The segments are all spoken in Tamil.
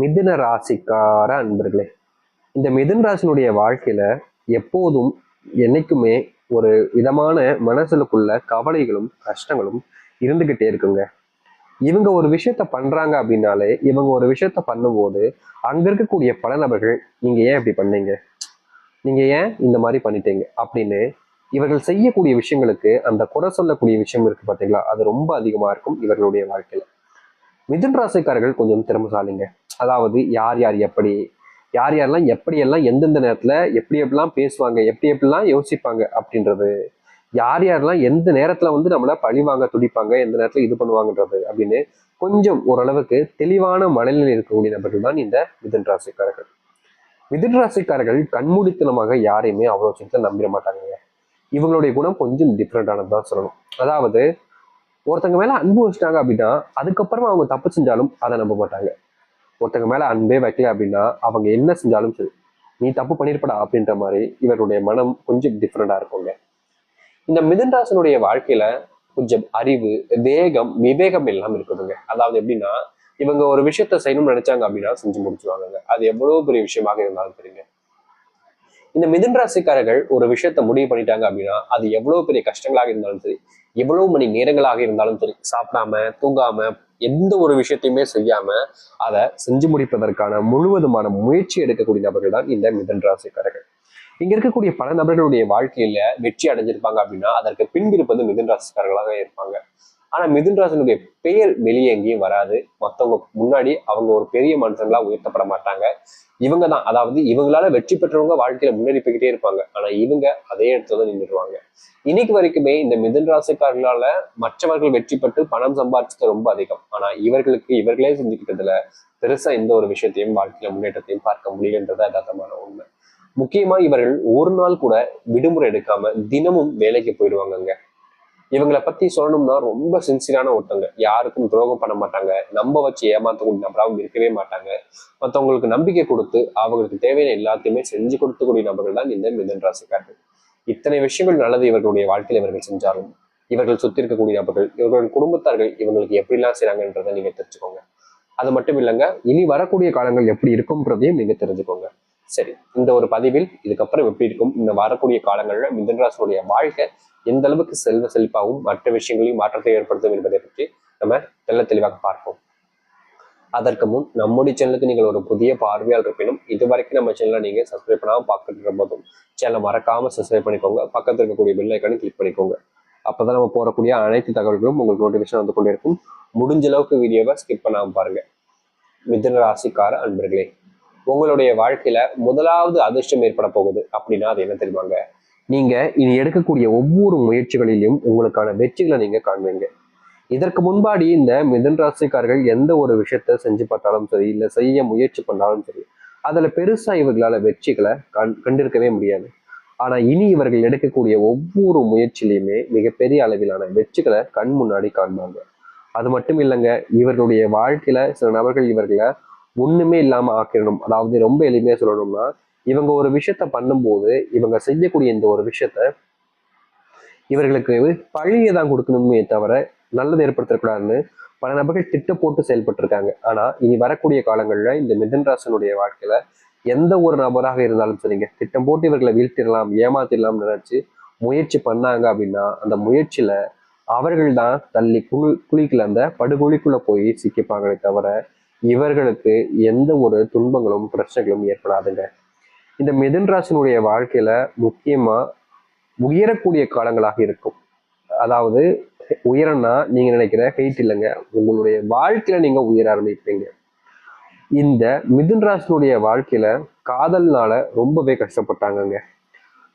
மிதுன ராசிக்கார அன்பர்களே, இந்த மிதுன ராசினுடைய வாழ்க்கையில எப்போதும் என்னைக்குமே ஒரு விதமான மனசுக்குள்ள கவலைகளும் கஷ்டங்களும் இருந்துகிட்டே இருக்குங்க. இவங்க ஒரு விஷயத்த பண்றாங்க அப்படின்னாலே, இவங்க ஒரு விஷயத்த பண்ணும்போது அங்க இருக்கக்கூடிய பல நபர்கள், நீங்க ஏன் இப்படி பண்ணீங்க, நீங்க ஏன் இந்த மாதிரி பண்ணிட்டீங்க அப்படின்னு இவர்கள் செய்யக்கூடிய விஷயங்களுக்கு அந்த குறை சொல்லக்கூடிய விஷயம் இருக்கு பாத்தீங்களா, அது ரொம்ப அதிகமா இருக்கும் இவர்களுடைய வாழ்க்கையில. மிதுன் ராசிக்காரர்கள் கொஞ்சம் திறமைசாலிங்க. அதாவது யார் யார் எப்படி, யார் யாரெல்லாம் எப்படியெல்லாம் எந்தெந்த நேரத்துல எப்படி எப்படிலாம் பேசுவாங்க, எப்படி எப்படிலாம் யோசிப்பாங்க அப்படின்றது, யார் யாரெல்லாம் எந்த நேரத்துல நம்மள பழிவாங்க துடிப்பாங்க, எந்த நேரத்துல இது பண்ணுவாங்கன்றது அப்படின்னு கொஞ்சம் ஓரளவுக்கு தெளிவான மனநிலையில் இருக்கக்கூடிய நபர்கள் தான் இந்த மிதுன் ராசிக்காரர்கள். மிதுன் ராசிக்காரர்கள் கண்மூடித்தனமாக யாரையுமே அவ்வளவு சீக்கிரம் நம்பிட மாட்டாங்க. இவங்களுடைய குணம் கொஞ்சம் டிஃப்ரெண்டானது தான் சொல்லணும். அதாவது ஒருத்தங்க மேல அன்பு வச்சிட்டாங்க அப்படின்னா அதுக்கப்புறமா அவங்க தப்பு செஞ்சாலும் அதை நம்ப மாட்டாங்க. ஒருத்தங்க மேல அன்பே வைக்கல அப்படின்னா அவங்க என்ன செஞ்சாலும் சரி, நீ தப்பு பண்ணிருப்படா அப்படின்ற மாதிரி இவருடைய மனம் கொஞ்சம் டிஃப்ரெண்டா இருக்குங்க. இந்த மிதுன் ராசினுடைய வாழ்க்கையில கொஞ்சம் அறிவு, வேகம், விவேகம் எல்லாம் இருக்குதுங்க. அதாவது எப்படின்னா, இவங்க ஒரு விஷயத்த செய்யணும்னு நினைச்சாங்க அப்படின்னா செஞ்சு முடிச்சுவாங்க. அது எவ்வளவு பெரிய விஷயமாக இருந்தாலும் தெரியுங்க. இந்த மிதுன் ராசிக்காரர்கள் ஒரு விஷயத்த முடிவு பண்ணிட்டாங்க அப்படின்னா அது எவ்வளவு பெரிய கஷ்டங்களாக இருந்தாலும் சரி, எவ்வளவு மணி நேரங்களாக இருந்தாலும் சரி, சாப்பிடாம தூங்காம எந்த ஒரு விஷயத்தையுமே செய்யாம அதை செஞ்சு முடிப்பதற்கான முழுவதுமான முயற்சி எடுக்கக்கூடிய நபர்கள் தான் இந்த மிதுன் ராசிக்காரர்கள். இங்க இருக்கக்கூடிய பல நபர்களுடைய வாழ்க்கையில வெற்றி அடைஞ்சிருப்பாங்க அப்படின்னா அதற்கு பின்பிருப்பது மிதுன் ராசிக்காரர்களாக இருப்பாங்க. ஆனா மிதுன் ராசினுடைய பெயர் வெளியே எங்கேயும் வராது. மற்றவங்க முன்னாடி அவங்க ஒரு பெரிய மனுஷங்களா உயர்த்தப்பட மாட்டாங்க. இவங்க தான், அதாவது இவங்களால வெற்றி பெற்றவங்க வாழ்க்கையில முன்னேறி போய்கிட்டே இருப்பாங்க. ஆனா இவங்க அதே இடத்துல நின்றுடுவாங்க. இன்னைக்கு வரைக்குமே இந்த மிதுன் ராசிக்காரர்களால மற்றவர்கள் வெற்றி பெற்று பணம் சம்பாதிச்சது ரொம்ப அதிகம். ஆனா இவர்களுக்கு இவர்களே செஞ்சுக்கிட்டதுல பெருசா எந்த ஒரு விஷயத்தையும் வாழ்க்கையில முன்னேற்றத்தையும் பார்க்க முடியலன்றது யதார்த்தமான உண்மை. முக்கியமா இவர்கள் ஒரு நாள் கூட விடுமுறை எடுக்காம தினமும் வேலைக்கு போயிடுவாங்கங்க. இவங்களை பத்தி சொல்லணும்னா ரொம்ப சின்சியரான ஒருத்தவங்க, யாருக்கும் துரோகம் பண்ண மாட்டாங்க, நம்ப வச்சு ஏமாத்தக்கூடிய நபராகவும் இருக்கவே மாட்டாங்க. மற்றவங்களுக்கு நம்பிக்கை கொடுத்து அவங்களுக்கு தேவையான எல்லாத்தையுமே செஞ்சு கொடுக்கக்கூடிய நபர்கள் தான் இந்த மிதுன் ராசிக்காரர்கள். இத்தனை விஷயங்கள் நல்லது இவர்களுடைய வாழ்க்கையில் இவர்கள் செஞ்சாலும் இவர்கள் சுத்தி இருக்கக்கூடிய நபர்கள், இவர்கள் குடும்பத்தார்கள் இவங்களுக்கு எப்படிலாம் செய்றாங்கன்றதை நீங்க தெரிஞ்சுக்கோங்க. அது மட்டும் இல்லைங்க, இனி வரக்கூடிய காலங்கள் எப்படி இருக்கும்ன்றதையும் நீங்க தெரிஞ்சுக்கோங்க. சரி, இந்த ஒரு பதிவில் இதுக்கப்புறம் எப்படி இருக்கும், இந்த வரக்கூடிய காலங்கள்ல மிதுன் ராசியுடைய வாழ்க்கை எந்த அளவுக்கு செல்வ செழிப்பாகவும் மற்ற விஷயங்களையும் மாற்றத்தை ஏற்படுத்தும் என்பதை பற்றி நம்ம தெள்ள தெளிவாக பார்ப்போம். அதற்கு முன் நம்முடைய சேனலுக்கு நீங்கள் ஒரு புதிய பார்வையாளர் இருப்பினும் இது வரைக்கும் நம்ம சேனலை நீங்க சப்ஸ்கிரைப் பண்ணாமல் பார்த்துட்டு போதும் சேனலை மறக்காம சப்ஸ்கிரைப் பண்ணிக்கோங்க. பக்கத்தில் இருக்கக்கூடிய பெல் ஐக்கானை கிளிக் பண்ணிக்கோங்க. அப்பதான் நம்ம போறக்கூடிய அனைத்து தகவல்களும் உங்களுக்கு நோட்டிபிகேஷன் வந்து கொண்டே இருக்கும். முடிஞ்ச அளவுக்கு வீடியோவை ஸ்கிப் பண்ணாம பாருங்க. மிதுன ராசிக்கார அன்பர்களே, உங்களுடைய வாழ்க்கையில முதலாவது அதிர்ஷ்டம் ஏற்பட போகுது அப்படின்னா அது என்ன தெரியுமாங்க? நீங்க இனி எடுக்கக்கூடிய ஒவ்வொரு முயற்சிகளிலும் உங்களுக்கான வெற்றிகளை நீங்க காண்பீங்க. இதற்கு முன்பாடி இந்த மிதுன் ராசிக்காரர்கள் எந்த ஒரு விஷயத்த செஞ்சு பார்த்தாலும் சரி, இல்ல செய்ய முயற்சி பண்ணாலும் சரி, அதுல பெருசா இவர்களால வெற்றிகளை கண்டிருக்கவே முடியாது. ஆனா இனி இவர்கள் எடுக்கக்கூடிய ஒவ்வொரு முயற்சியிலையுமே மிகப்பெரிய அளவிலான வெற்றிகளை கண் முன்னாடி காண்பாங்க. அது மட்டும் இல்லைங்க, இவர்களுடைய வாழ்க்கையில சில நபர்கள் இவர்களை ஒண்ணுமே இல்லாம ஆக்கிடணும். அதாவது ரொம்ப எளிமையா சொல்லணும்னா, இவங்க ஒரு விஷயத்த பண்ணும்போது இவங்க செய்யக்கூடிய இந்த ஒரு விஷயத்த இவர்களுக்கு பழியை தான் கொடுக்கணுமே தவிர நல்லது ஏற்படுத்தக்கூடாதுன்னு பல நபர்கள் திட்டம் போட்டு செயல்பட்டு இருக்காங்க. ஆனா இனி வரக்கூடிய காலங்கள்ல இந்த மிதுன் ராசினுடைய வாழ்க்கையில எந்த ஒரு நபராக இருந்தாலும் சரிங்க, திட்டம் போட்டு இவர்களை வீழ்த்திடலாம், ஏமாத்திடலாம் நினைச்சு முயற்சி பண்ணாங்க அப்படின்னா அந்த முயற்சியில அவர்கள் தான் தள்ளி குழிக்குள்ள அந்த படுகொழிக்குள்ள போய் சிக்கிப்பாங்களே தவிர இவர்களுக்கு எந்த ஒரு துன்பங்களும் பிரச்சனைகளும் ஏற்படாதுங்க. இந்த மிதுன் ராசினுடைய வாழ்க்கையில முக்கியமா உயரக்கூடிய காலங்களாக இருக்கும். அதாவது உயரம்னா நீங்க நினைக்கிற ஹெயிட் இல்லைங்க, உங்களுடைய வாழ்க்கையில நீங்க உயர ஆரம்பிப்பீங்க. இந்த மிதுன் ராசினுடைய வாழ்க்கையில காதல்னால ரொம்பவே கஷ்டப்பட்டாங்கங்க.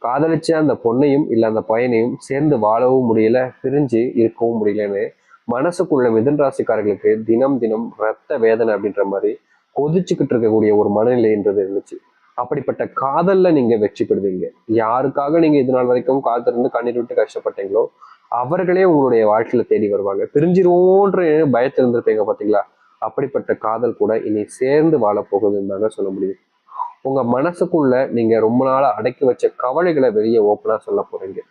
காதலிச்ச அந்த பொண்ணையும் இல்ல அந்த பையனையும் சேர்ந்து வாழவும் முடியல, பிரிஞ்சு இருக்கவும் முடியலன்னு மனசுக்குள்ள மிதுன் ராசிக்காரர்களுக்கு தினம் தினம் ரத்த வேதனை அப்படின்ற மாதிரி கொதிச்சுக்கிட்டு இருக்கக்கூடிய ஒரு மனநிலைன்றது இருந்துச்சு. அப்படிப்பட்ட காதல்ல நீங்க வெற்றி பெறுவீங்க. யாருக்காக நீங்க இது நாள் வரைக்கும் காத்திருந்து கண்ணீர் விட்டு கஷ்டப்பட்டீங்களோ அவர்களே உங்களுடைய வாழ்க்கையில தேடி வருவாங்க. பிரிஞ்சிருவோன்ற பயத்தில் இருந்திருப்பீங்க பாத்தீங்களா, அப்படிப்பட்ட காதல் கூட இனி சேர்ந்து வாழ போகுதுன்னு தாங்க சொல்ல முடியும். உங்க மனசுக்குள்ள நீங்க ரொம்ப நாளா அடக்கி வச்ச கவலைகளை வெளியே ஓப்பனா சொல்ல போறீங்க.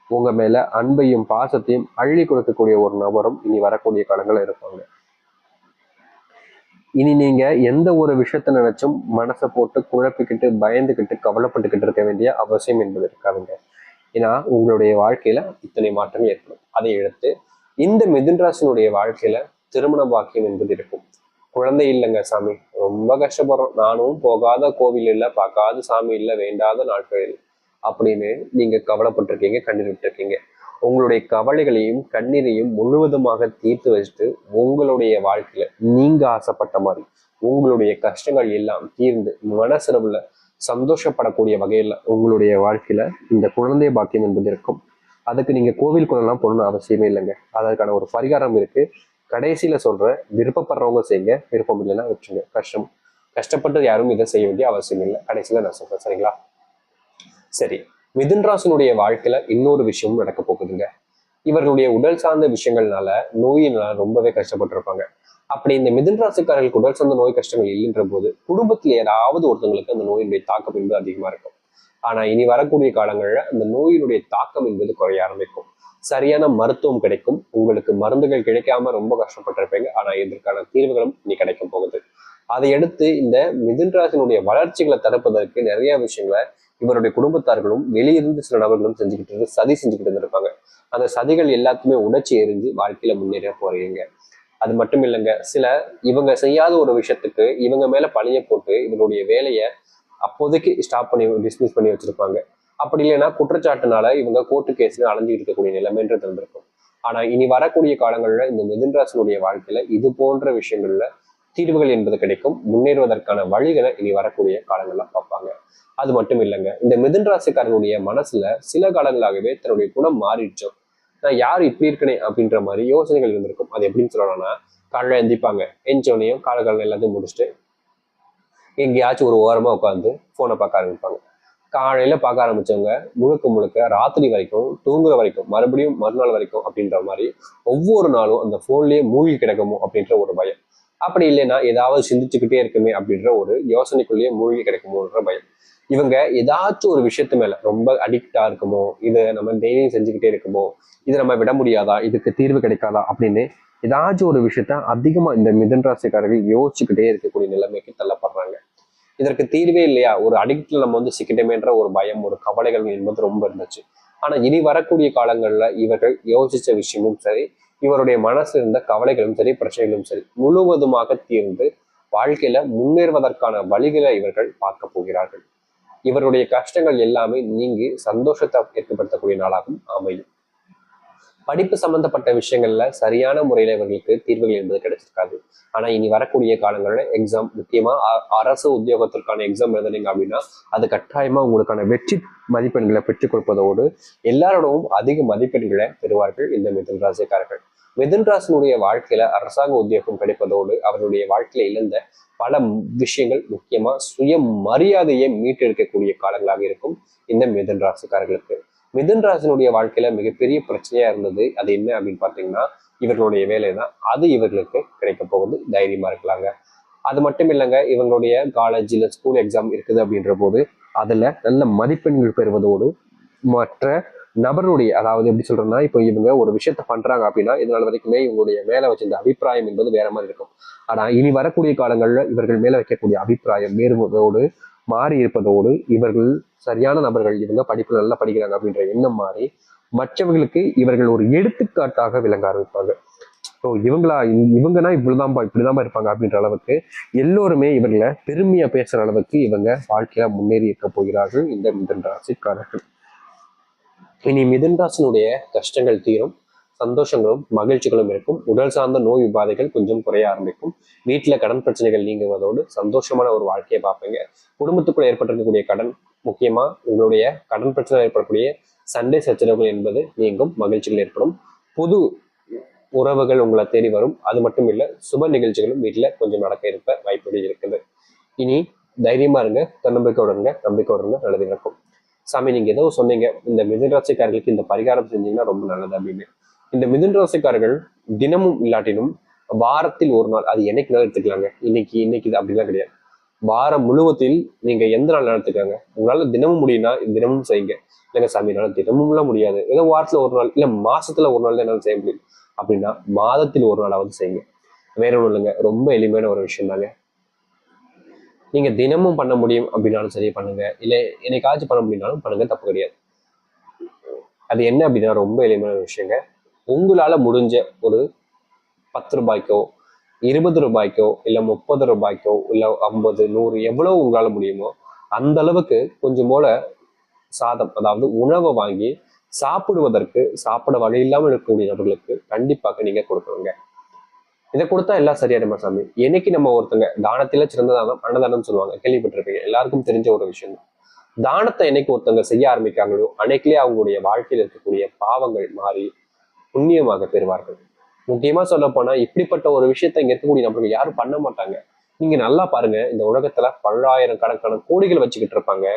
உங்க மேல அன்பையும் பாசத்தையும் அள்ளி கொடுக்கக்கூடிய ஒரு நபரும் இனி வரக்கூடிய காலங்கள் இருப்பாங்க. இனி நீங்க எந்த ஒரு விஷயத்த நினைச்சும் மனசை போட்டு குழப்பிக்கிட்டு பயந்துக்கிட்டு கவலைப்பட்டுக்கிட்டு இருக்க வேண்டிய அவசியம் என்பது இருக்காதுங்க. ஏன்னா உங்களுடைய வாழ்க்கையில இத்தனை மாற்றம் ஏற்படும். அதை எடுத்து இந்த மிதுன் ராசினுடைய வாழ்க்கையில திருமண பாக்கியம் என்பது இருக்கும். குழந்தை இல்லைங்க சாமி, ரொம்ப கஷ்டப்படுறோம், நானும் போகாத கோவில் இல்லை, பார்க்காத சாமி இல்லை, வேண்டாத நாட்கள் இல்லை அப்படின்னு நீங்க கவலைப்பட்டிருக்கீங்க, கண்ணீர் விட்டுருக்கீங்க. உங்களுடைய கவலைகளையும் கண்ணீரையும் முழுவதுமாக தீர்த்து வச்சுட்டு உங்களுடைய வாழ்க்கையில நீங்க ஆசைப்பட்ட மாதிரி உங்களுடைய கஷ்டங்கள் எல்லாம் தீர்ந்து மனசளவுல சந்தோஷப்படக்கூடிய வகையில உங்களுடைய வாழ்க்கையில இந்த குழந்தை பாக்கியம் என்பது இருக்கும். அதுக்கு நீங்க கோவிலுக்குள்ளெல்லாம் போகணும்னு அவசியமே இல்லைங்க. அதற்கான ஒரு பரிகாரம் இருக்கு. கடைசியில சொல்ற, விருப்பப்படுறவங்க செய்யுங்க, விருப்பம் இல்லைன்னா வச்சுங்க. கஷ்டப்பட்டு யாரும் இதை செய்ய வேண்டிய அவசியம் இல்லை. கடைசியில நான் சொல்றேன், சரிங்களா? சரி, மிதுன் ராசினுடைய வாழ்க்கையில இன்னொரு விஷயமும் நடக்க போகுதுங்க. இவர்களுடைய உடல் சார்ந்த விஷயங்கள்னால நோயினால ரொம்பவே கஷ்டப்பட்டிருப்பாங்க. அப்படி இந்த மிதுன் ராசிக்காரர்களுக்கு உடல் சார்ந்த நோய் கஷ்டங்கள் இல்லைன்ற போது குடும்பத்துல ஏதாவது ஒருத்தவங்களுக்கு அந்த நோயினுடைய தாக்கம் என்பது அதிகமா இருக்கும். ஆனா இனி வரக்கூடிய காலங்கள்ல அந்த நோயினுடைய தாக்கம் என்பது குறைய ஆரம்பிக்கும். சரியான மருத்துவம் கிடைக்கும். உங்களுக்கு மருந்துகள் கிடைக்காம ரொம்ப கஷ்டப்பட்டிருப்பீங்க. ஆனா இதற்கான தீர்வுகளும் இனி கிடைக்கும் போகுது. அதை அடுத்து இந்த மிதுன் ராசினுடைய வளர்ச்சிகளை தடுப்பதற்கு நிறைய விஷயங்களை இவருடைய குடும்பத்தார்களும் வெளியிருந்து சில நபர்களும் சதி செஞ்சுக்கிட்டு இருந்திருப்பாங்க. அந்த சதிகள் எல்லாத்தையுமே உடைச்சி எரிஞ்சு வாழ்க்கையில முன்னேற போறீங்க. அது மட்டும் இல்லைங்க, சில இவங்க செய்யாத ஒரு விஷயத்துக்கு இவங்க மேல பழிய போட்டு இவருடைய வேலையை அப்போதைக்கு ஸ்டாப் பண்ணி டிஸ்மிஸ் பண்ணி வச்சிருப்பாங்க. அப்படி இல்லைன்னா குற்றச்சாட்டுனால இவங்க கோர்ட்டு கேஸ்ல அலைஞ்சிட்டு இருக்கக்கூடிய நிலைமைன்றது இருந்திருக்கும். ஆனா இனி வரக்கூடிய காலங்கள்ல இந்த மிதுன் ராசினுடைய வாழ்க்கையில இது போன்ற விஷயங்கள்ல தீர்வுகள் என்பது கிடைக்கும். முன்னேறுவதற்கான வழிகளை இனி வரக்கூடிய காலங்கள்ல பார்ப்பாங்க. அது மட்டும் இல்லைங்க, இந்த மிதுன் ராசிக்காரனுடைய மனசுல சில காலங்களாகவே தன்னுடைய குணம் மாறிடுச்சோம், நான் யார் இப்படி இருக்கனே அப்படின்ற மாதிரி யோசனைகள் இருந்திருக்கும். அது எப்படின்னு சொல்லணும்னா, காலையில எந்திப்பாங்க, எஞ்சோனையும் காலகாலம் எல்லாத்தையும் முடிச்சுட்டு எங்கேயாச்சும் ஒரு ஓரமா உட்காந்து போனை பார்க்க ஆரம்பிப்பாங்க. காலையில பார்க்க ஆரம்பிச்சவங்க முழுக்க முழுக்க ராத்திரி வரைக்கும் தூங்குற வரைக்கும் மறுபடியும் மறுநாள் வரைக்கும் அப்படின்ற மாதிரி ஒவ்வொரு நாளும் அந்த போன்லயே மூழ்கி கிடக்குமோ அப்படின்ற ஒரு பயம். அப்படி இல்லைன்னா ஏதாவது சிந்திச்சுக்கிட்டே இருக்குமே அப்படின்ற ஒரு யோசனைக்குள்ளேயே மூழ்கி கிடக்குமோன்ற பயம். இவங்க ஏதாச்சும் ஒரு விஷயத்து மேல ரொம்ப அடிக்டா இருக்குமோ, இதை நம்ம டெய்லியும் செஞ்சுக்கிட்டே இருக்குமோ, இதை நம்ம விட முடியாதா, இதுக்கு தீர்வு கிடைக்காதா அப்படின்னு ஏதாச்சும் ஒரு விஷயத்த அதிகமா இந்த மிதுன் ராசிக்காரர்கள் யோசிச்சுக்கிட்டே இருக்கக்கூடிய நிலைமைக்கு தள்ளப்படுறாங்க. இதற்கு தீர்வே இல்லையா, ஒரு அடிக்ட்ல நம்ம சிக்கிட்டமேன்ற ஒரு பயம், ஒரு கவலைகள் என்பது ரொம்ப இருந்துச்சு. ஆனா இனி வரக்கூடிய காலங்கள்ல இவர்கள் யோசிச்ச விஷயமும் சரி, இவருடைய மனசுல இருந்த கவலைகளும் சரி, பிரச்சனைகளும் சரி முழுவதுமாக தீர்ந்து வாழ்க்கையில முன்னேறுவதற்கான வழிகளை இவர்கள் பார்க்க போகிறார்கள். இவருடைய கஷ்டங்கள் எல்லாமே நீங்கி சந்தோஷத்தை ஏற்படுத்தக்கூடிய நாளாகவும் அமையும். படிப்பு சம்பந்தப்பட்ட விஷயங்கள்ல சரியான முறையில இவர்களுக்கு தீர்வுகள் என்பது கிடைச்சிருக்காது. ஆனா இனி வரக்கூடிய காலங்கள்ல எக்ஸாம், முக்கியமா அரசு உத்தியோகத்திற்கான எக்ஸாம் எழுதுனீங்க அப்படின்னா அது கட்டாயமா உங்களுக்கான வெற்றி மதிப்பெண்களை பெற்றுக் கொடுப்பதோடு எல்லாரோடவும் அதிக மதிப்பெண்களை பெறுவார்கள் இந்த மிதுன் ராசிக்காரர்கள். மிதுன் ராசினுடைய வாழ்க்கையில அரசாங்க உத்தியோகம் கிடைப்பதோடு அவருடைய வாழ்க்கையில இழந்த பல விஷயங்கள், முக்கியமா சுய மரியாதையை மீட்டெடுக்கக்கூடிய காலங்களாக இருக்கும் இந்த மிதுன் ராசிக்காரர்களுக்கு. மிதுன் ராசினுடைய வாழ்க்கையில மிகப்பெரிய பிரச்சனையா இருந்தது அது என்ன அப்படின்னு பாத்தீங்கன்னா இவர்களுடைய வேலை தான். அது இவர்களுக்கு கிடைக்க போகுது, தைரியமா இருக்கலாங்க. அது மட்டும் இல்லைங்க, இவங்களுடைய காலேஜ்ல ஸ்கூல் எக்ஸாம் இருக்குது அப்படின்ற போது அதுல நல்ல மதிப்பெண்கள் பெறுவதோடு மற்ற நபருடைய, அதாவது எப்படி சொல்றேன்னா, இப்போ இவங்க ஒரு விஷயத்த பண்றாங்க அப்படின்னா இதனால வரைக்குமே இவங்களுடைய மேல வச்சிருந்த அபிப்பிராயம் என்பது வேற மாதிரி இருக்கும். ஆனா இனி வரக்கூடிய காலங்கள்ல இவர்கள் மேல வைக்கக்கூடிய அபிப்பிராயம் வேறுவதோடு மாறி இருப்பதோடு இவர்கள் சரியான நபர்கள், இவங்க படிப்பு நல்லா படிக்கிறாங்க அப்படின்ற எண்ணம் மாறி மற்றவர்களுக்கு இவர்கள் ஒரு எடுத்துக்காட்டாக விளங்க ஆரம்பிப்பாங்க. ஸோ இவங்கன்னா இப்படிதான்பா இருப்பாங்க அப்படின்ற அளவுக்கு எல்லோருமே இவர்களை பெருமையா பேசுற அளவுக்கு இவங்க வாழ்க்கையில முன்னேறி இருக்க போகிறார்கள் இந்த மிதுன் ராசிக்காரர்கள். இனி மிதுன் ராசினுடைய கஷ்டங்கள் தீரும், சந்தோஷங்களும் மகிழ்ச்சிகளும் இருக்கும். உடல் சார்ந்த நோய் உபாதைகள் கொஞ்சம் குறைய ஆரம்பிக்கும். வீட்டுல கடன் பிரச்சனைகள் நீங்குவதோடு சந்தோஷமான ஒரு வாழ்க்கையை பார்ப்பீங்க. குடும்பத்துக்குள்ள ஏற்பட்டிருக்கக்கூடிய கடன், முக்கியமா உங்களுடைய கடன் பிரச்சனை ஏற்படக்கூடிய சண்டை சச்சரவுகள் என்பது நீங்கும், மகிழ்ச்சிகள் ஏற்படும். புது உறவுகள் உங்களை தேடி வரும். அது மட்டும் இல்ல, சுப நிகழ்ச்சிகளும் வீட்டுல கொஞ்சம் நடக்க இருப்ப வாய்ப்புகள் இருக்குது. இனி தைரியமா இருங்க, தன்னம்பிக்கையோட இருங்க, நம்பிக்கையோட இருங்க, நல்லது நடக்கும். சாமி, நீங்க ஏதோ சொன்னீங்க இந்த மிதுன் ராசிக்காரர்களுக்கு இந்த பரிகாரம் செஞ்சீங்கன்னா ரொம்ப நல்லது அப்படின்னு. இந்த மிதுன் ராசிக்காரர்கள் தினமும் இல்லாட்டினும் வாரத்தில் ஒரு நாள், அது என்னைக்குனாலும் எடுத்துக்கலாங்க. இன்னைக்கு இது அப்படிலாம் கிடையாது. வாரம் முழுவதில் நீங்க எந்த நாள் எடுத்துக்காங்க. உங்களால தினமும் முடியும்னா தினமும் செய்யுங்க. இல்லைங்க சாமி, என்னால தினமும்லாம் முடியாது, ஏதோ வாரத்துல ஒரு நாள் இல்ல மாசத்துல ஒரு நாள் தான் என்னால செய்ய முடியும் அப்படின்னா மாதத்தில் ஒரு நாளாவது செய்யுங்க. வேற ஒன்றும் இல்லைங்க, ரொம்ப எளிமையான ஒரு விஷயம் தாங்க. நீங்க தினமும் பண்ண முடியும் அப்படின்னாலும் சரி பண்ணுங்க, இல்லை என்னைக்காச்சும் பண்ண முடியும்னாலும் பண்ணுங்க, தப்பு கிடையாது. அது என்ன அப்படின்னா ரொம்ப எளிமையான விஷயங்க. உங்களால முடிஞ்ச ஒரு 10 ரூபாய்க்கோ 20 ரூபாய்க்கோ இல்ல 30 ரூபாய்க்கோ இல்ல 50 100 எவ்வளவு உங்களால முடியுமோ அந்த அளவுக்கு கொஞ்சம் போல சாதம், அதாவது உணவை வாங்கி சாப்பிடுவதற்கு சாப்பிட வழி இல்லாமல் இருக்கக்கூடிய நபர்களுக்கு கண்டிப்பாக நீங்க கொடுக்கணுங்க. இதை கொடுத்தா எல்லாம் சரியாயிடுமா சாமி? என்னைக்கு நம்ம ஒருத்தங்க தானத்தில சிறந்த தானம் அன்னதானம் சொல்லுவாங்க, கேள்விப்பட்டிருப்பீங்க, எல்லாருக்கும் தெரிஞ்ச ஒரு விஷயம் தான். தானத்தை என்னைக்கு ஒருத்தங்க செய்ய ஆரம்பிக்காங்களோ அன்னைக்குலயே அவங்களுடைய வாழ்க்கையில் இருக்கக்கூடிய பாவங்கள் மாறி புண்ணியமாக பெறுவார்கள். முக்கியமா சொல்ல போனா இப்படிப்பட்ட ஒரு விஷயத்த இங்க இருக்கக்கூடிய நபர்கள் யாரும் பண்ண மாட்டாங்க. நீங்க நல்லா பாருங்க, இந்த உலகத்துல பல்லாயிரம் கணக்கான கோடிகள் வச்சுக்கிட்டு இருப்பாங்க.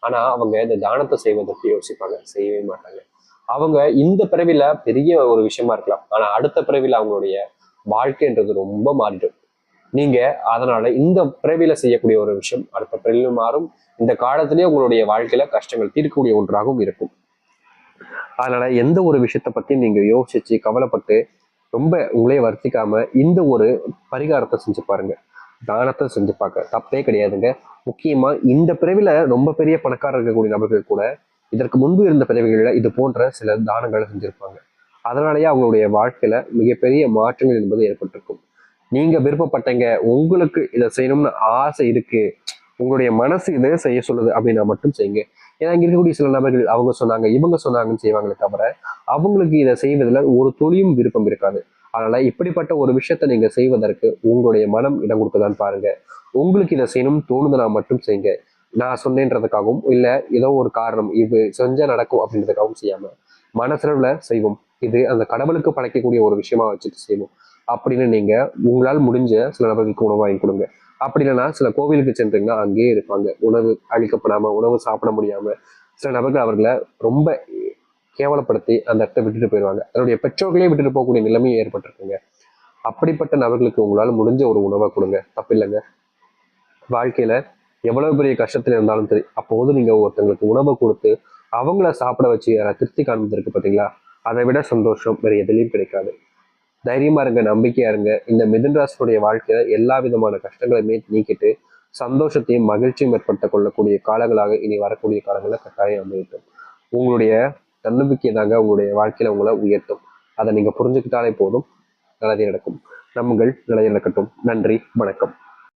ஆனா அவங்க இந்த தானத்தை செய்வதற்கு யோசிப்பாங்க, செய்யவே மாட்டாங்க. அவங்க இந்த பிறவில பெரிய ஒரு விஷயமா இருக்கலாம், ஆனா அடுத்த பிறவில அவங்களுடைய வாழ்க்கைன்றது ரொம்ப மாறிடும். நீங்க அதனால இந்த பிறவில செய்யக்கூடிய ஒரு விஷயம் அடுத்த பிறவில மாறும். இந்த காலத்திலேயே உங்களுடைய வாழ்க்கையில கஷ்டங்கள் தீர்க்கக்கூடிய ஒன்றாகவும் இருக்கும். அதனால எந்த ஒரு விஷயத்த பத்தி நீங்க யோசிச்சு கவலைப்பட்டு ரொம்ப உங்களே வருத்திக்காம இந்த ஒரு பரிகாரத்தை செஞ்சு பாருங்க. தானத்தை செஞ்சு பார்க்க தப்பே கிடையாதுங்க. முக்கியமா இந்த பிறவில ரொம்ப பெரிய பணக்காரர் இருக்கக்கூடிய நபர்கள் கூட இதற்கு முன்பு இருந்த பிறவிகளில இது போன்ற சில தானங்களை செஞ்சிருப்பாங்க. அதனாலேயே அவங்களுடைய வாழ்க்கையில மிகப்பெரிய மாற்றங்கள் என்பது ஏற்பட்டிருக்கும். நீங்க விருப்பப்பட்டீங்க, உங்களுக்கு இதை செய்யணும்னு ஆசை இருக்கு, உங்களுடைய மனசு இதை செய்ய சொல்லுது அப்படின்னா மட்டும் செய்யுங்க. ஏன்னா இங்க இருக்கக்கூடிய சில நபர்கள் அவங்க சொன்னாங்க இவங்க சொன்னாங்கன்னு செய்வாங்களே தவிர அவங்களுக்கு இதை செய்வதில் ஒரு துளியும் விருப்பம் இருக்காது. அதனால இப்படிப்பட்ட ஒரு விஷயத்த நீங்க செய்வதற்கு உங்களுடைய மனம் இடம் கொடுக்குதான்னு பாருங்க. உங்களுக்கு இதை செய்யணும்னு தோணுதுன்னா மட்டும் செய்யுங்க. நான் சொன்னேன்றதுக்காகவும் இல்ல ஏதோ ஒரு காரணம் இது செஞ்சா நடக்கும் அப்படின்றதுக்காகவும் செய்யாம மனசளவுல செய்வோம். இது அந்த கடவுளுக்கு படைக்கக்கூடிய ஒரு விஷயமா வச்சுட்டு செய்வோம் அப்படின்னு நீங்க உங்களால் முடிஞ்ச சில நபர்களுக்கு உணவு வாங்கி கொடுங்க. அப்படி இல்லைன்னா சில கோவிலுக்கு சென்றீங்கன்னா அங்கேயே இருப்பாங்க, உணவு அளிக்கப்படாம உணவு சாப்பிட முடியாம சில நபர்கள் அவர்களை ரொம்ப கேவலப்படுத்தி அந்த இடத்தை விட்டுட்டு போயிடுவாங்க. தன்னுடைய பெற்றோர்களே விட்டுட்டு போகக்கூடிய நிலைமையும் ஏற்பட்டிருக்குங்க. அப்படிப்பட்ட நபர்களுக்கு உங்களால முடிஞ்ச ஒரு உணவை கொடுங்க, தப்பில்லைங்க. வாழ்க்கையில எவ்வளவு பெரிய கஷ்டத்துல இருந்தாலும் சரி அப்போது நீங்க ஒருத்தங்களுக்கு உணவை கொடுத்து அவங்கள சாப்பிட வச்சு திருப்தி காண்பதற்கு பார்த்தீங்களா, அதை விட சந்தோஷம் வேற எதுலையும் கிடைக்காது. தைரியமா இருங்க, நம்பிக்கையா இருங்க. இந்த மிதுன் ராசியுடைய வாழ்க்கையில எல்லா விதமான கஷ்டங்களையுமே நீக்கிட்டு சந்தோஷத்தையும் மகிழ்ச்சியும் ஏற்படுத்த கொள்ளக்கூடிய காலங்களாக இனி வரக்கூடிய காலங்களில் கட்டாயம் அமையட்டும். உங்களுடைய தன்னம்பிக்கை தாங்க உங்களுடைய வாழ்க்கையில உங்களை உயர்த்தும். அதை நீங்க புரிஞ்சுக்கிட்டாலே போதும், நல்லதே நடக்கும். நம்முங்கள் நிலையை நடக்கட்டும். நன்றி, வணக்கம்.